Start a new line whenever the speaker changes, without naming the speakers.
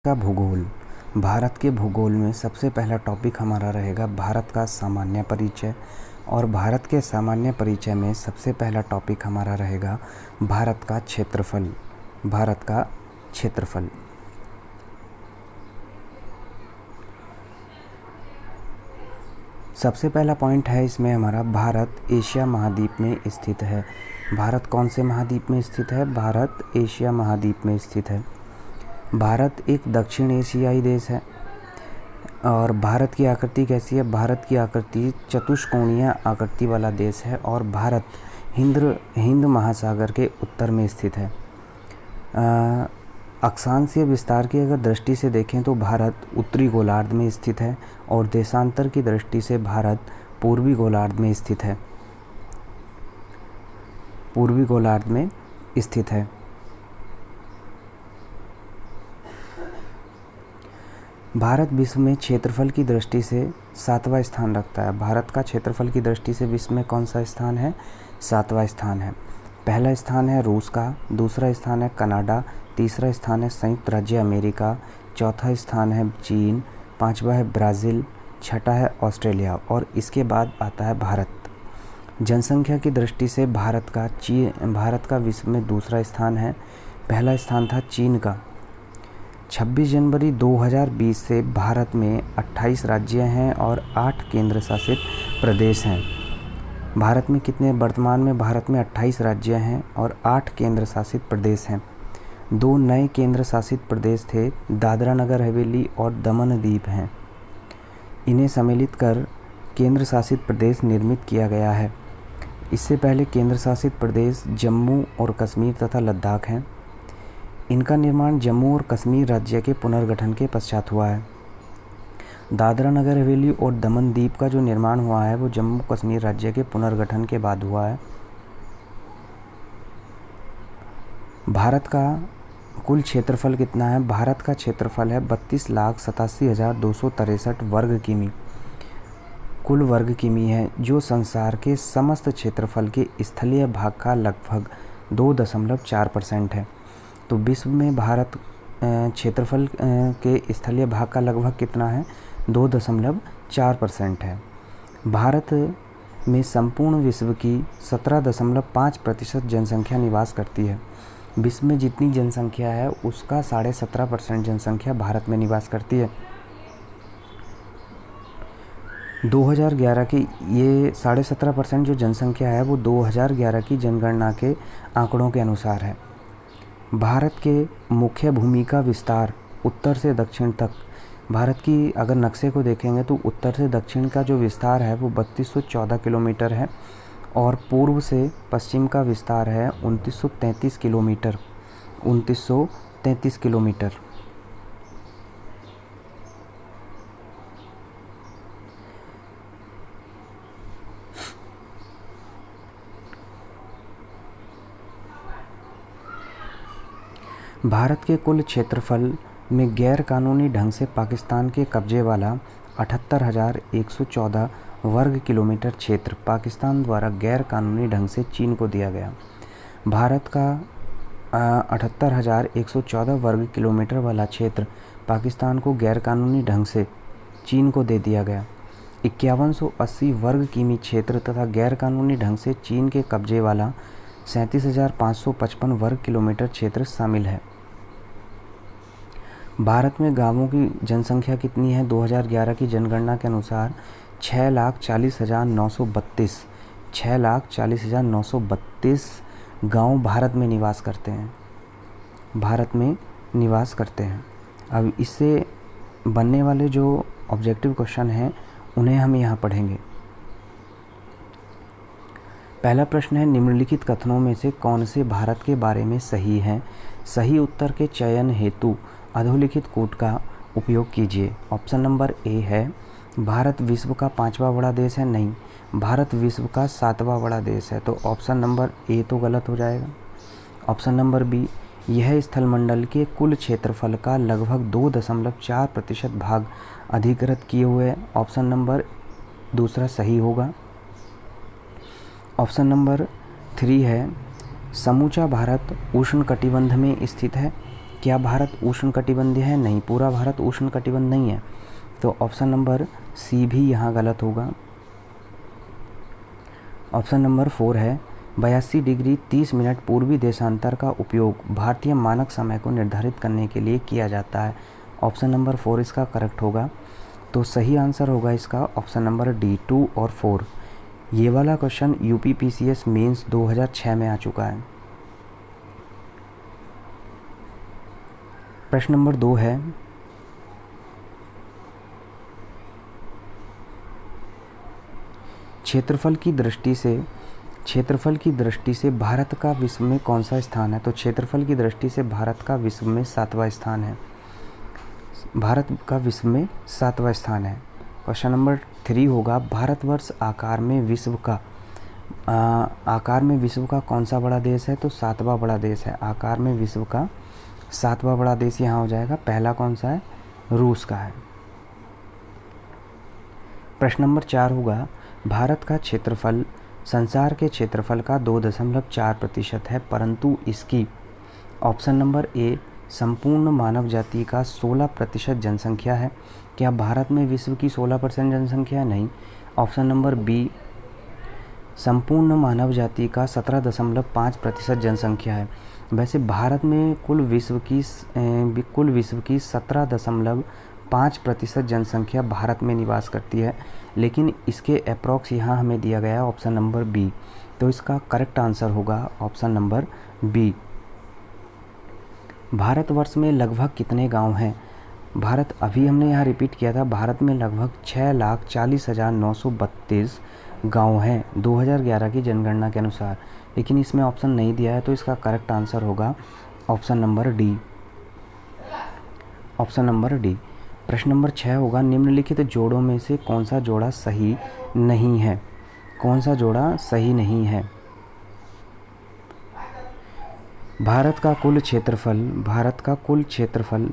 का भूगोल। भारत के भूगोल में सबसे पहला टॉपिक हमारा रहेगा भारत का सामान्य परिचय। और भारत के सामान्य परिचय में सबसे पहला टॉपिक हमारा रहेगा भारत का क्षेत्रफल। भारत का क्षेत्रफल। सबसे पहला पॉइंट है इसमें हमारा, भारत एशिया महाद्वीप में स्थित है। भारत कौन से महाद्वीप में स्थित है? भारत एशिया महाद्वीप में स्थित है। भारत एक दक्षिण एशियाई देश है। और भारत की आकृति कैसी है? भारत की आकृति चतुष्कोणीय आकृति वाला देश है। और भारत हिंद महासागर के उत्तर में स्थित है। अक्षांशीय विस्तार की अगर दृष्टि से देखें तो भारत उत्तरी गोलार्ध में स्थित है। और देशांतर की दृष्टि से भारत पूर्वी गोलार्ध में स्थित है। पूर्वी गोलार्ध में स्थित है। भारत विश्व में क्षेत्रफल की दृष्टि से 7वां स्थान रखता है। भारत का क्षेत्रफल की दृष्टि से विश्व में कौन सा स्थान है? 7वां स्थान है। पहला स्थान है रूस का, दूसरा स्थान है कनाडा, तीसरा स्थान है संयुक्त राज्य अमेरिका, चौथा स्थान है चीन, पांचवा है ब्राज़ील, छठा है ऑस्ट्रेलिया और इसके बाद आता है भारत। जनसंख्या की दृष्टि से भारत का विश्व में दूसरा स्थान है। पहला स्थान था चीन का। 26 जनवरी 2020 से भारत में 28 राज्य हैं और 8 केंद्र शासित प्रदेश हैं। भारत में वर्तमान में भारत में 28 राज्य हैं और 8 केंद्र शासित प्रदेश हैं। 2 नए केंद्र शासित प्रदेश थे, दादरा नगर हवेली और दमन दीव हैं। इन्हें सम्मिलित कर केंद्र शासित प्रदेश निर्मित किया गया है। इससे पहले केंद्र शासित प्रदेश जम्मू और कश्मीर तथा लद्दाख हैं। इनका निर्माण जम्मू और कश्मीर राज्य के पुनर्गठन के पश्चात हुआ है। दादरा नगर हवेली और दमन दीव का जो निर्माण हुआ है वो जम्मू कश्मीर राज्य के पुनर्गठन के बाद हुआ है। भारत का कुल क्षेत्रफल कितना है? भारत का क्षेत्रफल है 32,87,263 वर्ग किमी। कुल वर्ग किमी है, जो संसार के समस्त क्षेत्रफल के स्थलीय भाग का लगभग 2.4% है। तो विश्व में भारत क्षेत्रफल के स्थलीय भाग का लगभग कितना है? 2.4% है। भारत में संपूर्ण विश्व की 17.5% जनसंख्या निवास करती है। विश्व में जितनी जनसंख्या है उसका 17.5% जनसंख्या भारत में निवास करती है। 2011 की ये 17.5% जो जनसंख्या है वो 2011 की जनगणना के आंकड़ों के अनुसार है। भारत के मुख्य भूमि का विस्तार उत्तर से दक्षिण तक, भारत की अगर नक्शे को देखेंगे तो उत्तर से दक्षिण का जो विस्तार है वो 3214 किलोमीटर है और पूर्व से पश्चिम का विस्तार है 2933 किलोमीटर। 2933 किलोमीटर। भारत के कुल क्षेत्रफल में गैर कानूनी ढंग से पाकिस्तान के कब्जे वाला 78,114 वर्ग किलोमीटर क्षेत्र पाकिस्तान द्वारा गैर कानूनी ढंग से चीन को दिया गया। भारत का 78,114 वर्ग किलोमीटर वाला क्षेत्र पाकिस्तान को गैर कानूनी ढंग से चीन को दे दिया गया। 5180 वर्ग किमी क्षेत्र तथा गैर कानूनी ढंग से चीन के कब्जे वाला 37,555 वर्ग किलोमीटर क्षेत्र शामिल है। भारत में गांवों की जनसंख्या कितनी है? 2011 की जनगणना के अनुसार 6,40,932 6,40,932 गांव भारत में निवास करते हैं। अब इससे बनने वाले जो ऑब्जेक्टिव क्वेश्चन हैं उन्हें हम यहाँ पढ़ेंगे। पहला प्रश्न है, निम्नलिखित कथनों में से कौन से भारत के बारे में सही हैं? सही उत्तर के चयन हेतु अधोलिखित कोड का उपयोग कीजिए। ऑप्शन नंबर ए है, भारत विश्व का 5वां बड़ा देश है। नहीं, भारत विश्व का 7वां बड़ा देश है। तो ऑप्शन नंबर ए तो गलत हो जाएगा। ऑप्शन नंबर बी, यह स्थलमंडल के कुल क्षेत्रफल का लगभग 2.4% भाग अधिकृत किए हुए है। ऑप्शन नंबर दूसरा सही होगा। ऑप्शन नंबर 3 है, समूचा भारत उष्णकटिबंध में स्थित है। क्या भारत उष्णकटिबंधीय है? नहीं, पूरा भारत उष्णकटिबंध नहीं है। तो ऑप्शन नंबर सी भी यहाँ गलत होगा। ऑप्शन नंबर 4 है 82 डिग्री 30 मिनट पूर्वी देशांतर का उपयोग भारतीय मानक समय को निर्धारित करने के लिए किया जाता है। ऑप्शन नंबर 4 इसका करेक्ट होगा। तो सही आंसर होगा इसका ऑप्शन नंबर डी, 2 और 4। ये वाला क्वेश्चन यूपीपीसीएस मेंस 2006 में आ चुका है। प्रश्न नंबर 2 है क्षेत्रफल की दृष्टि से भारत का विश्व में कौन सा स्थान है? तो क्षेत्रफल की दृष्टि से भारत का विश्व में 7वां स्थान है। भारत का विश्व में 7वां स्थान है। क्वेश्चन नंबर 3 होगा भारतवर्ष आकार में विश्व का कौन सा बड़ा देश है? तो 7वां बड़ा देश है। आकार में विश्व का 7वां बड़ा देश यहाँ हो जाएगा। पहला कौन सा है? रूस का है। प्रश्न नंबर 4 होगा भारत का क्षेत्रफल संसार के क्षेत्रफल का 2.4% है, परंतु इसकी ऑप्शन नंबर ए संपूर्ण मानव जाति का 16% जनसंख्या है। क्या भारत में विश्व की 16% जनसंख्या है? नहीं। ऑप्शन नंबर बी संपूर्ण मानव जाति का 17.5% जनसंख्या है। वैसे भारत में कुल विश्व की 17.5% जनसंख्या भारत में निवास करती है, लेकिन इसके अप्रॉक्स यहाँ हमें दिया गया है ऑप्शन नंबर बी। तो इसका करेक्ट आंसर होगा ऑप्शन नंबर बी। भारतवर्ष में लगभग कितने गांव हैं? अभी हमने यहाँ रिपीट किया था, भारत में लगभग 6,40,932 गांव हैं 2011 की जनगणना के अनुसार, लेकिन इसमें ऑप्शन नहीं दिया है। तो इसका करेक्ट आंसर होगा option number D. Option number D. प्रश्न नंबर 6 होगा निम्नलिखित जोड़ों में से कौन सा जोड़ा सही नहीं है? कौन सा जोड़ा सही नहीं है? भारत का कुल क्षेत्रफल